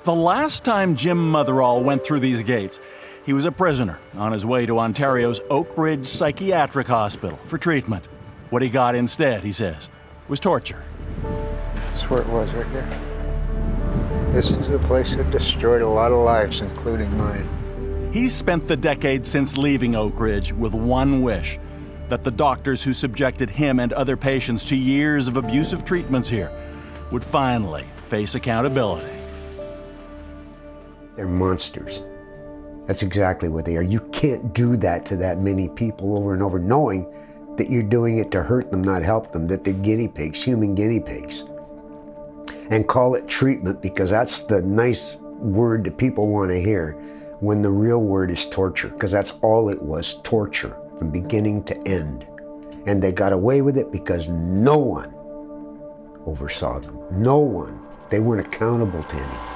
The last time Jim Motherall went through these gates, he was a prisoner on his way to Ontario's Oak Ridge Psychiatric Hospital for treatment. What he got instead, he says, was torture. That's where it was, right there. This is the place that destroyed a lot of lives, including mine. He's spent the decades since leaving Oak Ridge with one wish, that the doctors who subjected him and other patients to years of abusive treatments here would finally face accountability. They're monsters. That's exactly what they are. You can't do that to that many people over and over, knowing that you're doing it to hurt them, not help them, that they're guinea pigs, human guinea pigs. And call it treatment because that's the nice word that people want to hear, when the real word is torture, because that's all it was, torture, from beginning to end. And they got away with it because no one oversaw them. No one. They weren't accountable to anyone.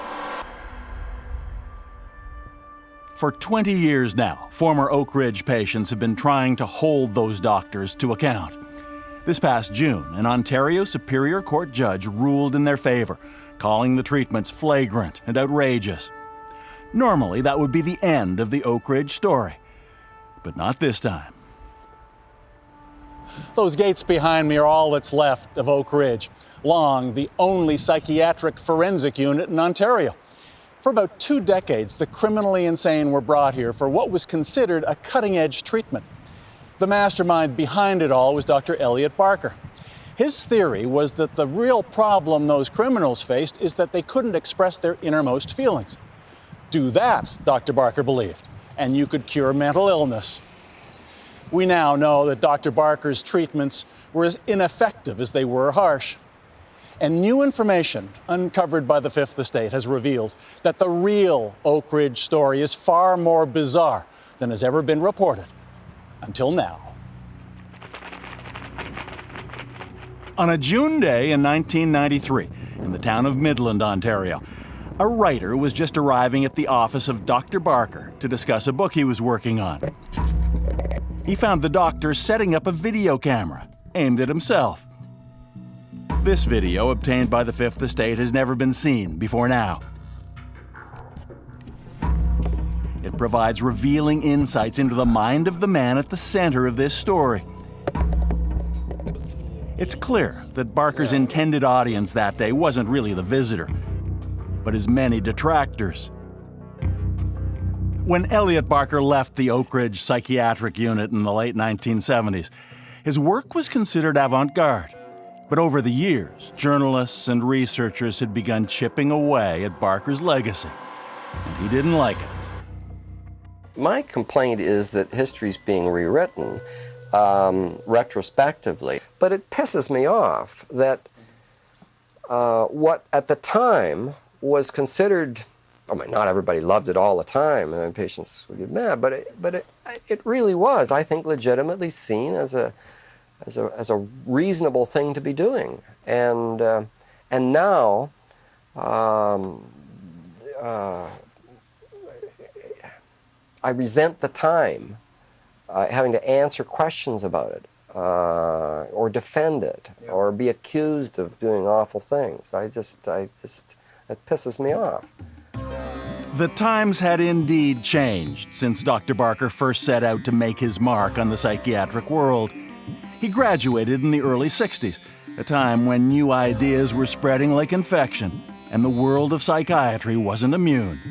For 20 years now, former Oak Ridge patients have been trying to hold those doctors to account. This past June, an Ontario Superior Court judge ruled in their favor, calling the treatments flagrant and outrageous. Normally, that would be the end of the Oak Ridge story, but not this time. Those gates behind me are all that's left of Oak Ridge, long the only psychiatric forensic unit in Ontario. For about 2 decades, the criminally insane were brought here for what was considered a cutting-edge treatment. The mastermind behind it all was Dr. Elliot Barker. His theory was that the real problem those criminals faced is that they couldn't express their innermost feelings. Do that, Dr. Barker believed, and you could cure mental illness. We now know that Dr. Barker's treatments were as ineffective as they were harsh. And new information uncovered by the Fifth Estate has revealed that the real Oak Ridge story is far more bizarre than has ever been reported until now. On a June day in 1993, in the town of Midland, Ontario, a writer was just arriving at the office of Dr. Barker to discuss a book he was working on. He found the doctor setting up a video camera aimed at himself. This video, obtained by the Fifth Estate, has never been seen before now. It provides revealing insights into the mind of the man at the center of this story. It's clear that Barker's intended audience that day wasn't really the visitor, but his many detractors. When Elliot Barker left the Oak Ridge Psychiatric Unit in the late 1970s, his work was considered avant-garde. But over the years, journalists and researchers had begun chipping away at Barker's legacy, and he didn't like it. My complaint is that history's being rewritten retrospectively, but it pisses me off that what at the time was considered, I mean, not everybody loved it all the time, and patients would get mad, but it really was, I think, legitimately seen as a reasonable thing to be doing, and now I resent the time having to answer questions about it, or defend it, or be accused of doing awful things. It pisses me off. The times had indeed changed since Dr. Barker first set out to make his mark on the psychiatric world. He graduated in the early 60s, a time when new ideas were spreading like infection, and the world of psychiatry wasn't immune.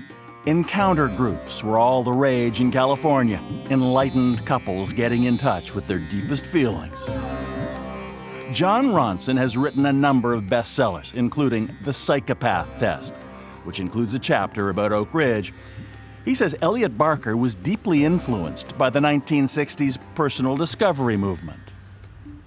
Encounter groups were all the rage in California, enlightened couples getting in touch with their deepest feelings. John Ronson has written a number of bestsellers, including The Psychopath Test, which includes a chapter about Oak Ridge. He says Elliot Barker was deeply influenced by the 1960s personal discovery movement.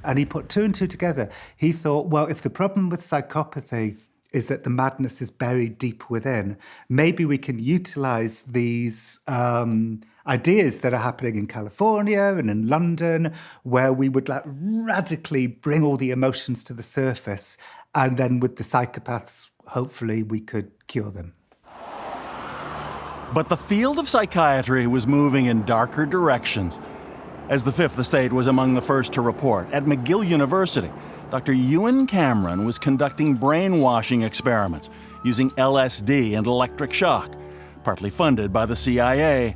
And he put 2 and 2 together. He thought, well, if the problem with psychopathy is that the madness is buried deep within, maybe we can utilize these ideas that are happening in California and in London, where we would radically bring all the emotions to the surface, and then with the psychopaths, hopefully we could cure them. But the field of psychiatry was moving in darker directions. As the Fifth Estate was among the first to report, at McGill University, Dr. Ewan Cameron was conducting brainwashing experiments using LSD and electric shock, partly funded by the CIA.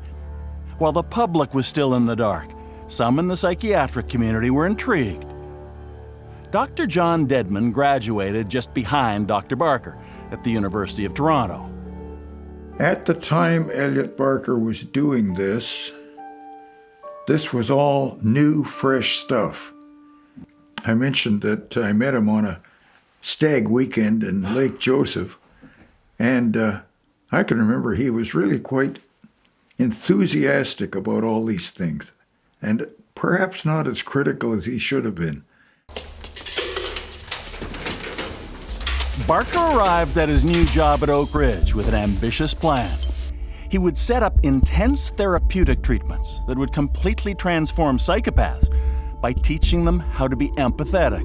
While the public was still in the dark, some in the psychiatric community were intrigued. Dr. John Dedman graduated just behind Dr. Barker at the University of Toronto. At the time Elliot Barker was doing this was all new, fresh stuff. I mentioned that I met him on a stag weekend in Lake Joseph, and I can remember he was really quite enthusiastic about all these things, and perhaps not as critical as he should have been. Barker arrived at his new job at Oak Ridge with an ambitious plan. He would set up intense therapeutic treatments that would completely transform psychopaths by teaching them how to be empathetic.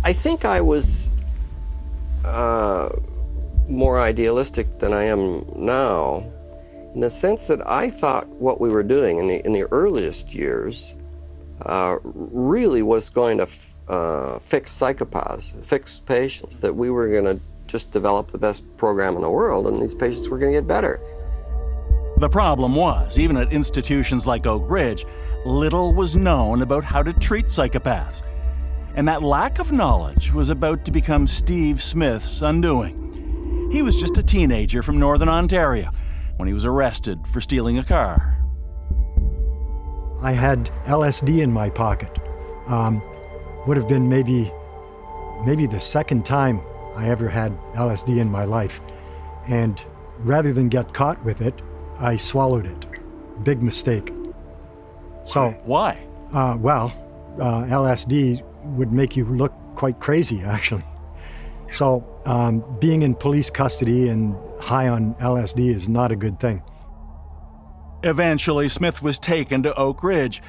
I think I was more idealistic than I am now, in the sense that I thought what we were doing in the earliest years really was going to fix psychopaths, fix patients, that we were going to just develop the best program in the world and these patients were going to get better. The problem was, even at institutions like Oak Ridge, little was known about how to treat psychopaths. And that lack of knowledge was about to become Steve Smith's undoing. He was just a teenager from Northern Ontario when he was arrested for stealing a car. I had LSD in my pocket. Would have been maybe the second time I ever had LSD in my life. And rather than get caught with it, I swallowed it. Big mistake. So why? LSD would make you look quite crazy, actually. So being in police custody and high on LSD is not a good thing. Eventually, Smith was taken to Oak Ridge,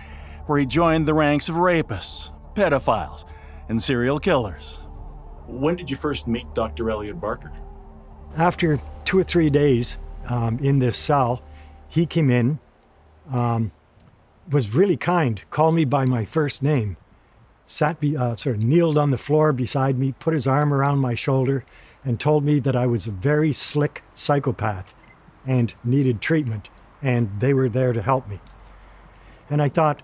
where he joined the ranks of rapists, pedophiles, and serial killers. When did you first meet Dr. Elliot Barker? After 2 or 3 days in this cell, he came in, was really kind, called me by my first name, sort of kneeled on the floor beside me, put his arm around my shoulder, and told me that I was a very slick psychopath and needed treatment, and they were there to help me. And I thought,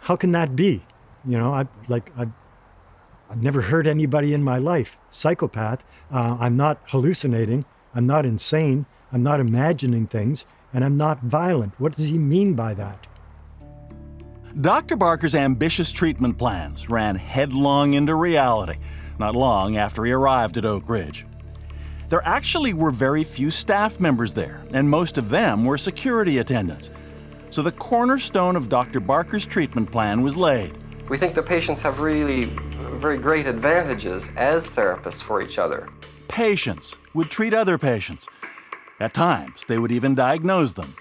how can that be? You know, I've never hurt anybody in my life. Psychopath. I'm not hallucinating. I'm not insane. I'm not imagining things. And I'm not violent. What does he mean by that? Dr. Barker's ambitious treatment plans ran headlong into reality, not long after he arrived at Oak Ridge. There actually were very few staff members there, and most of them were security attendants. So the cornerstone of Dr. Barker's treatment plan was laid. We think the patients have really very great advantages as therapists for each other. Patients would treat other patients. At times, they would even diagnose them.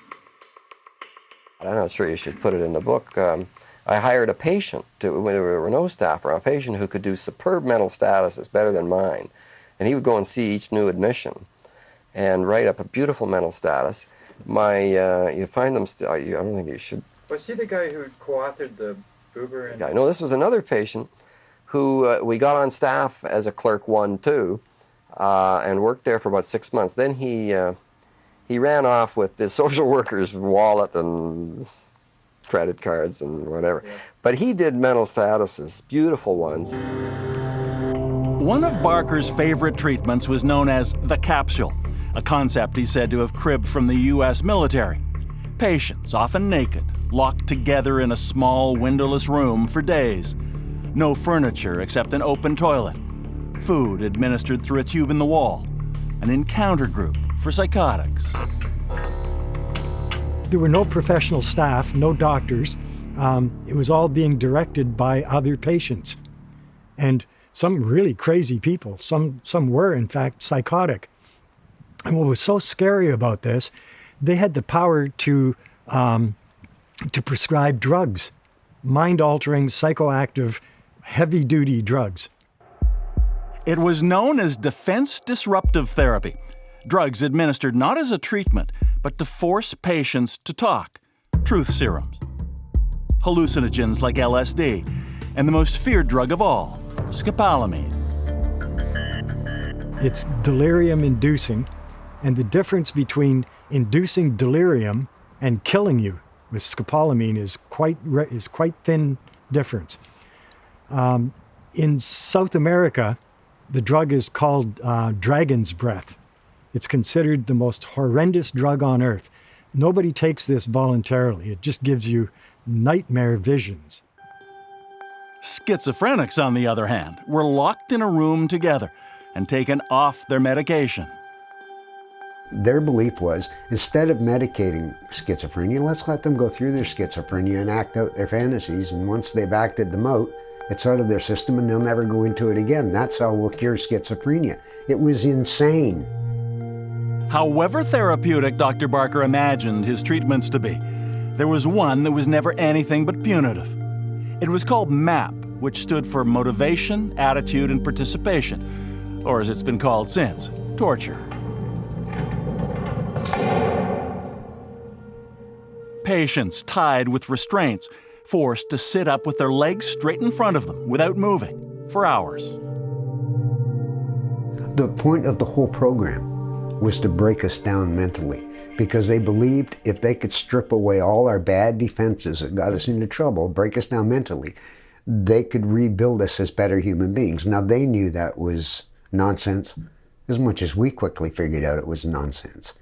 I'm not sure you should put it in the book. I hired a patient, when there were no staff around, a patient who could do superb mental statuses, better than mine. And he would go and see each new admission and write up a beautiful mental status. You find them still, I don't think you should. Was he the guy who co-authored the Uber? And... No, this was another patient who we got on staff as a clerk 1-2 and worked there for about 6 months. Then he ran off with the social worker's wallet and credit cards and whatever. Yeah. But he did mental statuses, beautiful ones. One of Barker's favorite treatments was known as the capsule, a concept he's said to have cribbed from the U.S. military. Patients, often naked, locked together in a small, windowless room for days. No furniture except an open toilet. Food administered through a tube in the wall. An encounter group for psychotics. There were no professional staff, no doctors. It was all being directed by other patients. And some really crazy people. Some were, in fact, psychotic. And what was so scary about this, they had the power to prescribe drugs, mind-altering, psychoactive, heavy-duty drugs. It was known as defense disruptive therapy, drugs administered not as a treatment, but to force patients to talk, truth serums, hallucinogens like LSD, and the most feared drug of all, scopolamine. It's delirium inducing, and the difference between inducing delirium and killing you with scopolamine is quite thin difference. In South America, the drug is called dragon's breath. It's considered the most horrendous drug on earth. Nobody takes this voluntarily. It just gives you nightmare visions. Schizophrenics, on the other hand, were locked in a room together and taken off their medication. Their belief was, instead of medicating schizophrenia, let's let them go through their schizophrenia and act out their fantasies, and once they've acted them out, it's out of their system and they'll never go into it again. That's how we'll cure schizophrenia. It was insane. However therapeutic Dr. Barker imagined his treatments to be, there was one that was never anything but punitive. It was called MAP, which stood for Motivation, Attitude, and Participation, or as it's been called since, torture. Patients tied with restraints, forced to sit up with their legs straight in front of them without moving for hours. The point of the whole program was to break us down mentally, because they believed if they could strip away all our bad defenses that got us into trouble, break us down mentally, they could rebuild us as better human beings. Now, they knew that was nonsense, as much as we quickly figured out it was nonsense.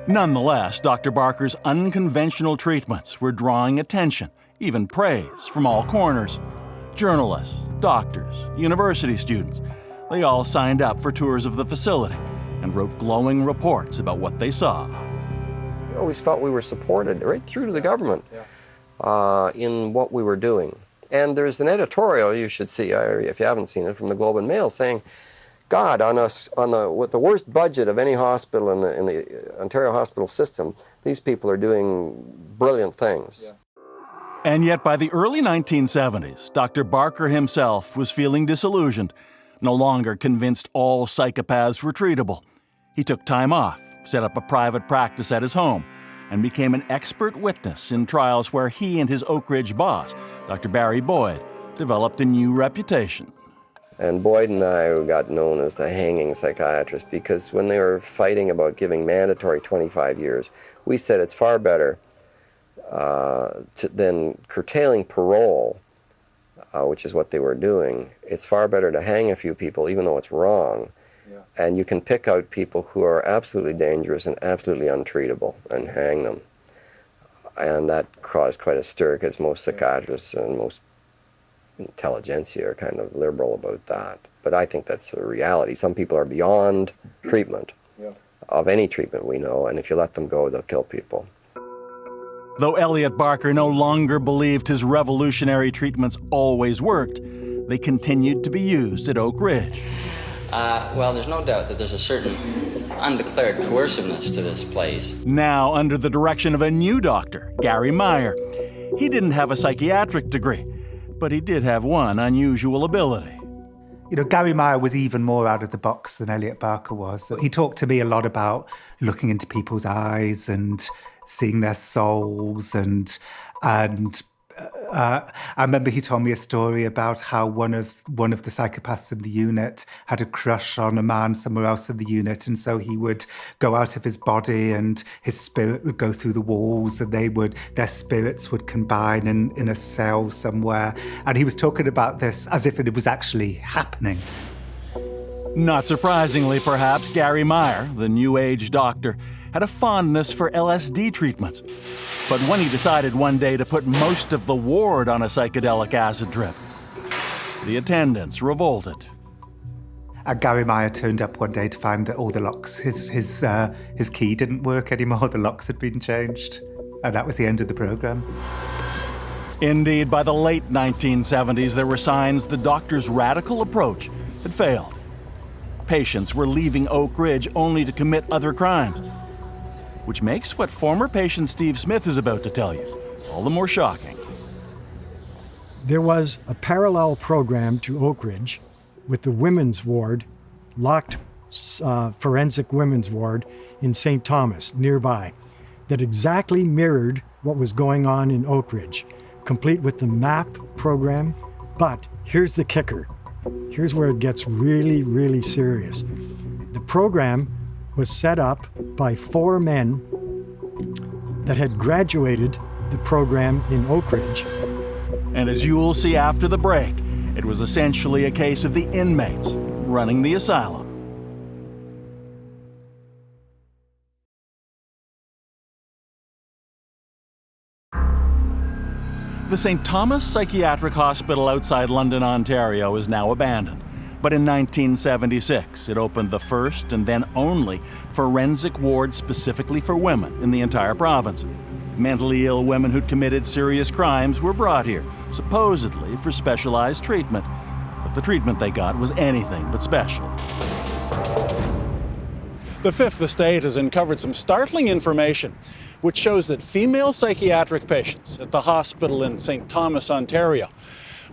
Nonetheless, Dr. Barker's unconventional treatments were drawing attention, even praise, from all corners. Journalists, doctors, university students, they all signed up for tours of the facility and wrote glowing reports about what they saw. We always felt we were supported right through to the government in what we were doing. And there's an editorial you should see, if you haven't seen it, from the Globe and Mail saying, God, with the worst budget of any hospital in the Ontario hospital system, these people are doing brilliant things. Yeah. And yet by the early 1970s, Dr. Barker himself was feeling disillusioned, no longer convinced all psychopaths were treatable. He took time off, set up a private practice at his home, and became an expert witness in trials where he and his Oak Ridge boss, Dr. Barry Boyd, developed a new reputation. And Boyd and I got known as the hanging psychiatrists because when they were fighting about giving mandatory 25 years, we said it's far better than curtailing parole, which is what they were doing. It's far better to hang a few people, even though it's wrong. Yeah. And you can pick out people who are absolutely dangerous and absolutely untreatable and hang them. And that caused quite a stir because most psychiatrists and most intelligentsia are kind of liberal about that. But I think that's a reality. Some people are beyond treatment, of any treatment we know, and if you let them go, they'll kill people. Though Elliot Barker no longer believed his revolutionary treatments always worked, they continued to be used at Oak Ridge. Well, there's no doubt that there's a certain undeclared coerciveness to this place. Now under the direction of a new doctor, Gary Meyer. He didn't have a psychiatric degree, but he did have one unusual ability. You know, Gary Meyer was even more out of the box than Elliot Barker was. He talked to me a lot about looking into people's eyes and seeing their souls, and I remember he told me a story about how one of the psychopaths in the unit had a crush on a man somewhere else in the unit, and so he would go out of his body and his spirit would go through the walls, and their spirits would combine in a cell somewhere. And he was talking about this as if it was actually happening. Not surprisingly, perhaps, Gary Meyer, the New Age doctor, had a fondness for LSD treatments. But when he decided one day to put most of the ward on a psychedelic acid trip, the attendants revolted. Gary Meyer turned up one day to find that all the locks, his key didn't work anymore, the locks had been changed, and that was the end of the program. Indeed, by the late 1970s, there were signs the doctor's radical approach had failed. Patients were leaving Oak Ridge only to commit other crimes, which makes what former patient Steve Smith is about to tell you all the more shocking. There was a parallel program to Oak Ridge with the women's ward, locked forensic women's ward in St. Thomas, nearby, that exactly mirrored what was going on in Oak Ridge, complete with the MAP program. But here's the kicker. Here's where it gets really, really serious. The program was set up by 4 men that had graduated the program in Oak Ridge. And as you'll see after the break, it was essentially a case of the inmates running the asylum. The St. Thomas Psychiatric Hospital outside London, Ontario is now abandoned. But in 1976, it opened the first and then only forensic ward specifically for women in the entire province. Mentally ill women who'd committed serious crimes were brought here, supposedly for specialized treatment. But the treatment they got was anything but special. The Fifth Estate has uncovered some startling information which shows that female psychiatric patients at the hospital in St. Thomas, Ontario,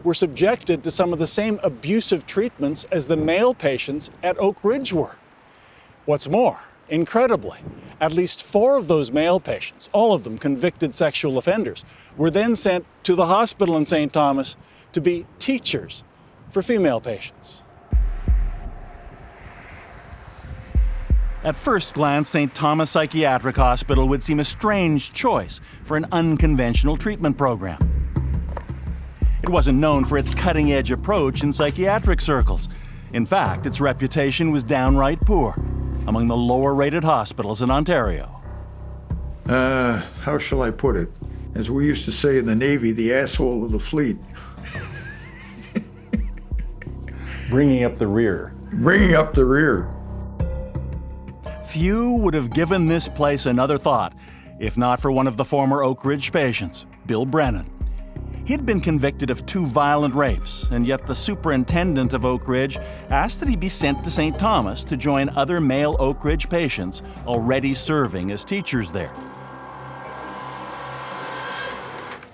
were subjected to some of the same abusive treatments as the male patients at Oak Ridge were. What's more, incredibly, at least 4 of those male patients, all of them convicted sexual offenders, were then sent to the hospital in St. Thomas to be teachers for female patients. At first glance, St. Thomas Psychiatric Hospital would seem a strange choice for an unconventional treatment program. It wasn't known for its cutting-edge approach in psychiatric circles. In fact, its reputation was downright poor among the lower-rated hospitals in Ontario. How shall I put it? As we used to say in the Navy, the asshole of the fleet. Bringing up the rear. Bringing up the rear. Few would have given this place another thought, if not for one of the former Oak Ridge patients, Bill Brennan. He'd been convicted of 2 violent rapes, and yet the superintendent of Oak Ridge asked that he be sent to St. Thomas to join other male Oak Ridge patients already serving as teachers there.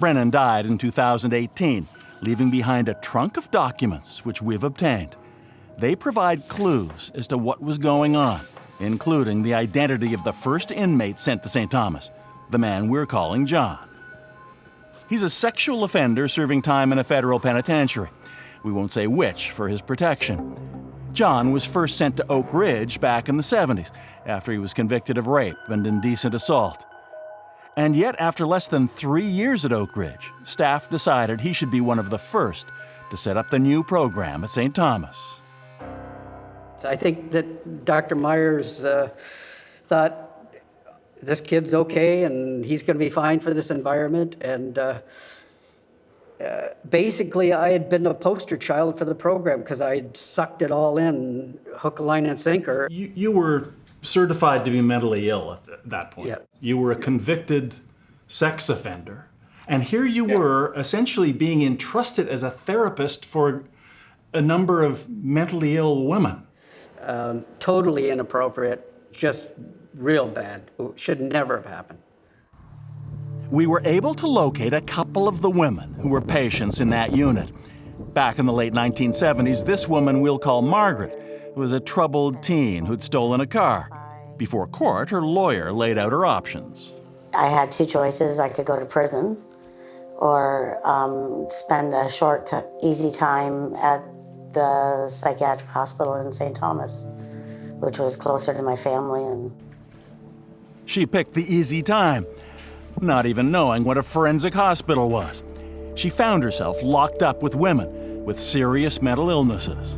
Brennan died in 2018, leaving behind a trunk of documents which we've obtained. They provide clues as to what was going on, including the identity of the first inmate sent to St. Thomas, the man we're calling John. He's a sexual offender serving time in a federal penitentiary. We won't say which for his protection. John was first sent to Oak Ridge back in the 70s after he was convicted of rape and indecent assault. And yet, after less than 3 years at Oak Ridge, staff decided he should be one of the first to set up the new program at St. Thomas. I think that Dr. Myers thought this kid's okay and he's going to be fine for this environment. And basically, I had been a poster child for the program because I had sucked it all in, hook, line, and sinker. You were certified to be mentally ill at that point. Yeah. You were a convicted sex offender. And here you were essentially being entrusted as a therapist for a number of mentally ill women. Totally inappropriate, just real bad. Should never have happened. We were able to locate a couple of the women who were patients in that unit. Back in the late 1970s, this woman we'll call Margaret was a troubled teen who'd stolen a car. Before court, her lawyer laid out her options. I had 2 choices. I could go to prison or spend a short, easy time at the psychiatric hospital in St. Thomas, which was closer to my family. And she picked the easy time, not even knowing what a forensic hospital was. She found herself locked up with women with serious mental illnesses.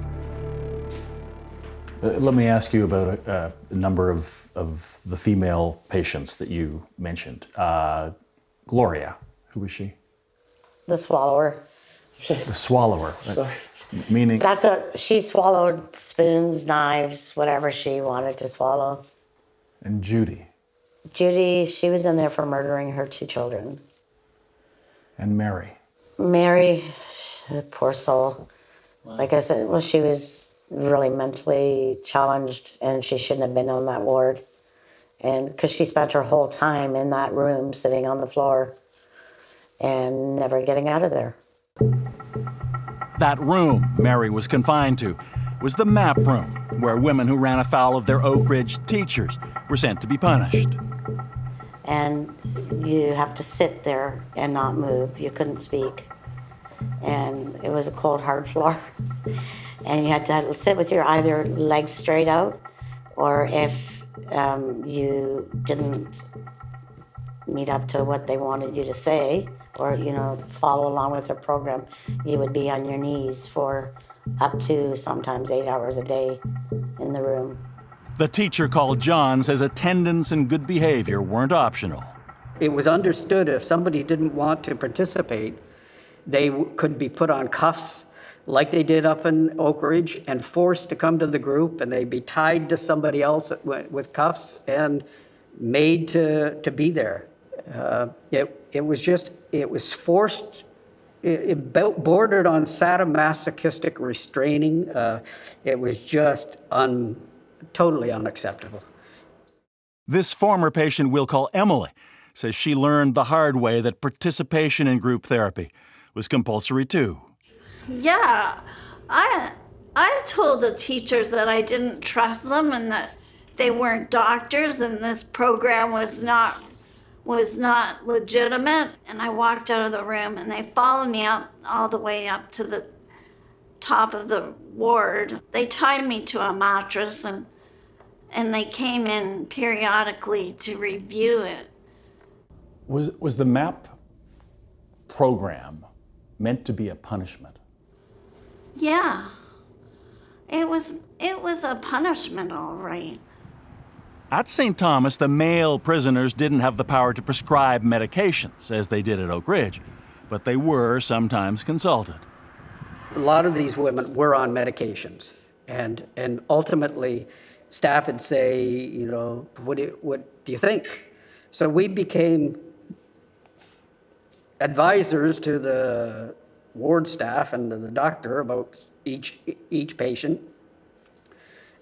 Let me ask you about a number of the female patients that you mentioned. Gloria, who was she? the swallower. The swallower. Sorry. Meaning? That's what she swallowed, spoons, knives, whatever she wanted to swallow. And Judy? Judy, she was in there for murdering her 2 children. And Mary? Mary, poor soul. Like I said, well, she was really mentally challenged and she shouldn't have been on that ward. And because she spent her whole time in that room sitting on the floor and never getting out of there. That room Mary was confined to was the map room, where women who ran afoul of their Oak Ridge teachers were sent to be punished. And you have to sit there and not move. You couldn't speak. And it was a cold, hard floor. and you had to sit with your either legs straight out, or if you didn't meet up to what they wanted you to say, or follow along with their program, you would be on your knees for up to sometimes 8 hours a day in the room. The teacher called John says attendance and good behavior weren't optional. It was understood if somebody didn't want to participate, they could be put on cuffs like they did up in Oak Ridge and forced to come to the group, and they'd be tied to somebody else with cuffs and made to be there. It was forced. It bordered on sadomasochistic restraining. It was just totally unacceptable. This former patient we'll call Emily says she learned the hard way that participation in group therapy was compulsory too. Yeah, I told the teachers that I didn't trust them and that they weren't doctors and this program was not legitimate. And I walked out of the room and they followed me up all the way up to the top of the ward. They tied me to a mattress and they came in periodically to review it. Was the MAP program meant to be a punishment? Yeah, it was a punishment, all right. At St. Thomas, the male prisoners didn't have the power to prescribe medications as they did at Oak Ridge, but they were sometimes consulted. A lot of these women were on medications, and ultimately, staff would say, what do you think? So we became advisors to the ward staff and to the doctor about each patient.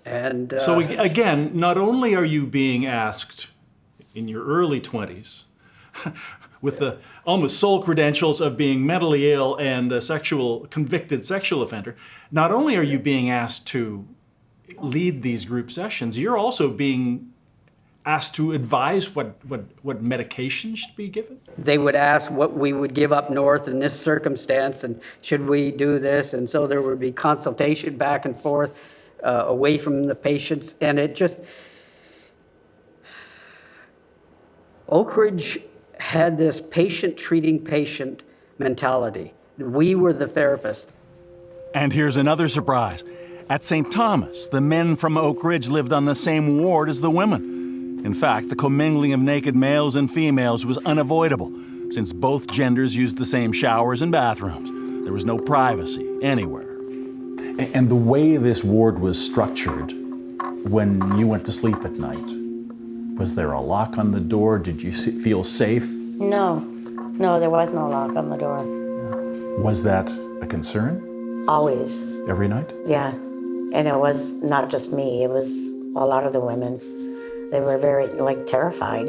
And so again, not only are you being asked in your early 20s, with the almost sole credentials of being mentally ill and a convicted sexual offender, not only are you being asked to lead these group sessions, you're also being asked to advise what medication should be given? They would ask what we would give up north in this circumstance, and should we do this? And so there would be consultation back and forth away from the patients. And Oak Ridge had this patient treating patient mentality. We were the therapist. And here's another surprise. At St. Thomas, the men from Oak Ridge lived on the same ward as the women. In fact, the commingling of naked males and females was unavoidable, since both genders used the same showers and bathrooms. There was no privacy anywhere. And the way this ward was structured, when you went to sleep at night, was there a lock on the door? Did you feel safe? No, there was no lock on the door. Was that a concern? Always. Every night? Yeah, and it was not just me, it was a lot of the women. They were very, terrified,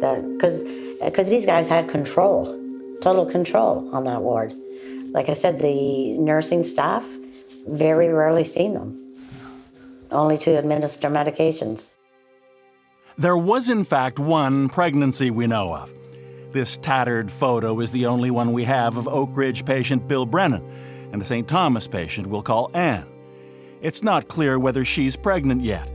because these guys had control, total control on that ward. Like I said, the nursing staff, very rarely seen them, only to administer medications. There was, in fact, one pregnancy we know of. This tattered photo is the only one we have of Oak Ridge patient Bill Brennan and a St. Thomas patient we'll call Anne. It's not clear whether she's pregnant yet,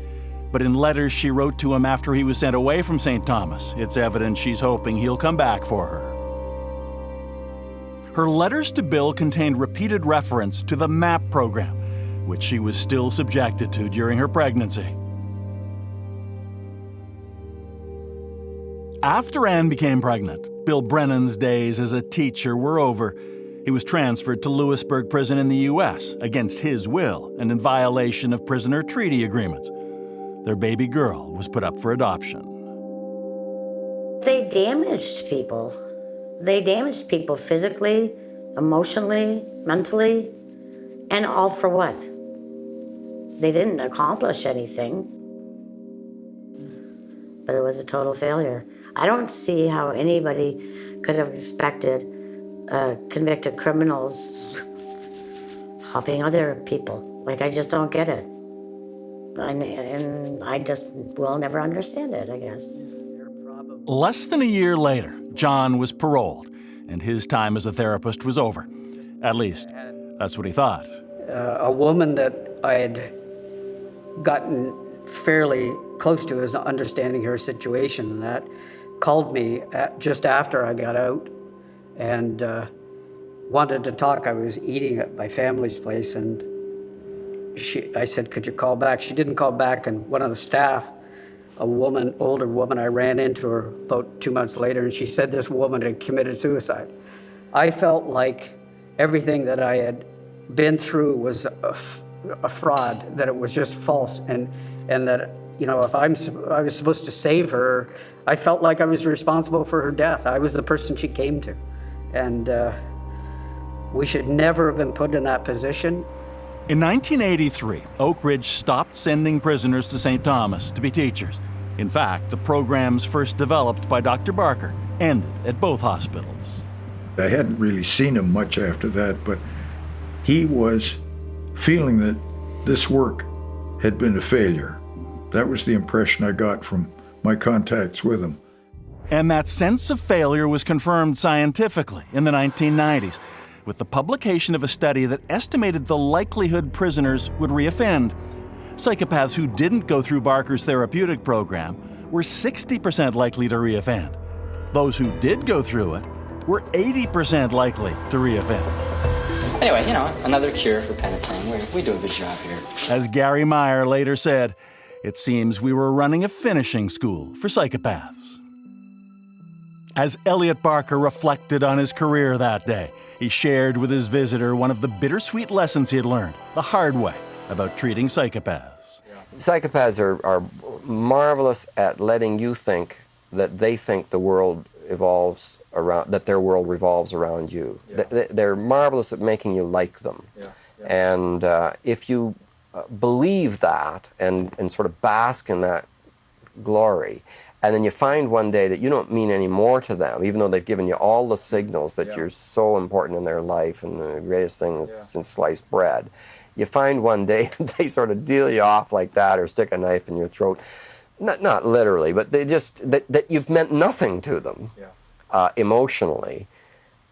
but in letters she wrote to him after he was sent away from St. Thomas, it's evident she's hoping he'll come back for her. Her letters to Bill contained repeated reference to the MAP program, which she was still subjected to during her pregnancy. After Anne became pregnant, Bill Brennan's days as a teacher were over. He was transferred to Lewisburg Prison in the U.S. against his will and in violation of prisoner treaty agreements. Their baby girl was put up for adoption. They damaged people. They damaged people physically, emotionally, mentally, and all for what? They didn't accomplish anything, but it was a total failure. I don't see how anybody could have expected convicted criminals helping other people. I just don't get it. And I just will never understand it, I guess. Less than a year later, John was paroled, and his time as a therapist was over. At least, that's what he thought. a woman that I had gotten fairly close to as understanding her situation, and that called me just after I got out and wanted to talk. I was eating at my family's place, and I said, could you call back? She didn't call back, and one of the staff, a woman, older woman, I ran into her about 2 months later, and she said this woman had committed suicide. I felt like everything that I had been through was a fraud, that it was just false, and that, you know, if I was supposed to save her, I felt like I was responsible for her death. I was the person she came to, and we should never have been put in that position. In 1983, Oak Ridge stopped sending prisoners to St. Thomas to be teachers. In fact, the programs first developed by Dr. Barker ended at both hospitals. I hadn't really seen him much after that, but he was feeling that this work had been a failure. That was the impression I got from my contacts with him. And that sense of failure was confirmed scientifically in the 1990s with the publication of a study that estimated the likelihood prisoners would reoffend. Psychopaths who didn't go through Barker's therapeutic program were 60% likely to reoffend. Those who did go through it were 80% likely to reoffend. Anyway, you know, another cure for penitent. We do a good job here. As Gary Meyer later said, it seems we were running a finishing school for psychopaths. As Elliot Barker reflected on his career that day, he shared with his visitor one of the bittersweet lessons he had learned the hard way about treating psychopaths. Psychopaths are marvelous at letting you think that they think the world evolves around, that their world revolves around you. Yeah. They're marvelous at making you like them. Yeah. Yeah. And if you believe that and sort of bask in that glory, and then you find one day that you don't mean any more to them, even though they've given you all the signals that you're so important in their life and the greatest thing since sliced bread, you find one day that they sort of deal you off like that or stick a knife in your throat. Not literally, but they just, that you've meant nothing to them emotionally.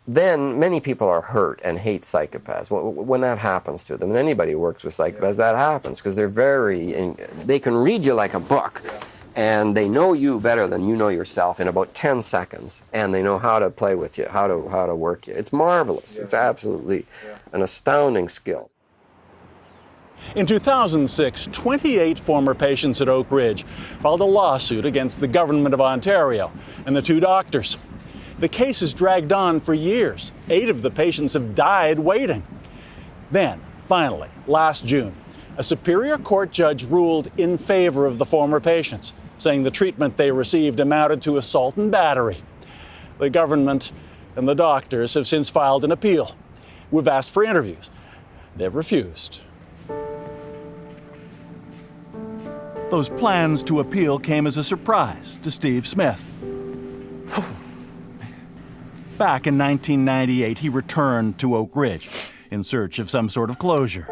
Then many people are hurt and hate psychopaths. When that happens to them, and anybody who works with psychopaths, that happens because they're they can read you like a book. And they know you better than you know yourself in about 10 seconds. And they know how to play with you, how to work you. It's marvelous. It's absolutely an astounding skill. In 2006, 28 former patients at Oak Ridge filed a lawsuit against the Government of Ontario and the two doctors. The case has dragged on for years. 8 of the patients have died waiting. Then, finally, last June, a Superior Court judge ruled in favor of the former patients, saying the treatment they received amounted to assault and battery. The government and the doctors have since filed an appeal. We've asked for interviews. They've refused. Those plans to appeal came as a surprise to Steve Smith. Back in 1998, he returned to Oak Ridge in search of some sort of closure.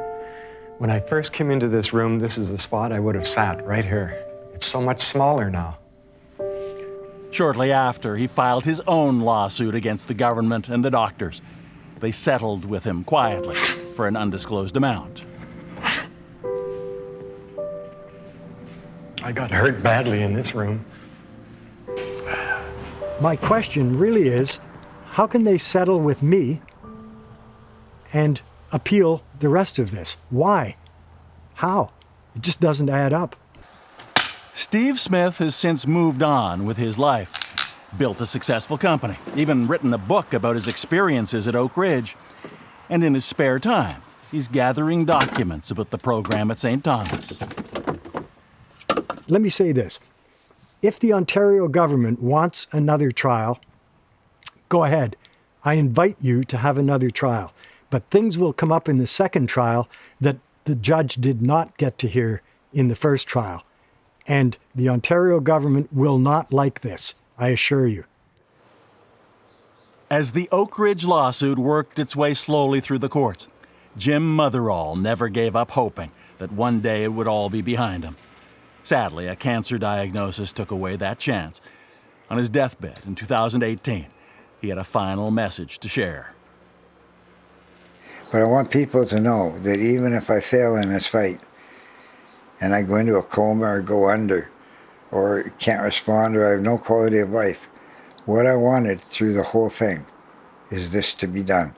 When I first came into this room, this is the spot I would have sat, right here. It's so much smaller now. Shortly after, he filed his own lawsuit against the government and the doctors. They settled with him quietly for an undisclosed amount. I got hurt badly in this room. My question really is, how can they settle with me and appeal the rest of this? Why? How? It just doesn't add up. Steve Smith has since moved on with his life, built a successful company, even written a book about his experiences at Oak Ridge. And in his spare time, he's gathering documents about the program at St. Thomas. Let me say this. If the Ontario government wants another trial, go ahead. I invite you to have another trial. But things will come up in the second trial that the judge did not get to hear in the first trial. And the Ontario government will not like this, I assure you. As the Oak Ridge lawsuit worked its way slowly through the courts, Jim Motherall never gave up hoping that one day it would all be behind him. Sadly, a cancer diagnosis took away that chance. On his deathbed in 2018, he had a final message to share. But I want people to know that even if I fail in this fight, and I go into a coma or go under, or can't respond, or I have no quality of life, what I wanted through the whole thing is this to be done.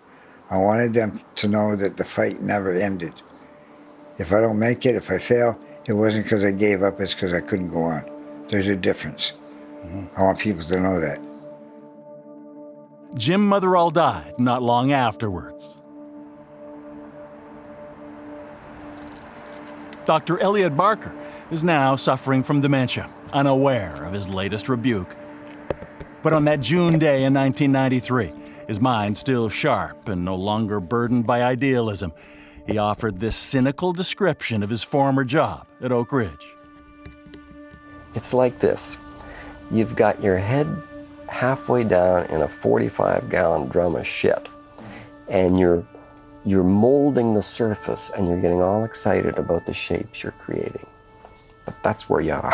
I wanted them to know that the fight never ended. If I don't make it, if I fail, it wasn't because I gave up, it's because I couldn't go on. There's a difference. I want people to know that. Jim Motherall died not long afterwards. Dr. Elliot Barker is now suffering from dementia, unaware of his latest rebuke. But on that June day in 1993, his mind still sharp and no longer burdened by idealism, he offered this cynical description of his former job at Oak Ridge. It's like this. You've got your head halfway down in a 45-gallon drum of shit, and you're molding the surface, and you're getting all excited about the shapes you're creating. But that's where you are.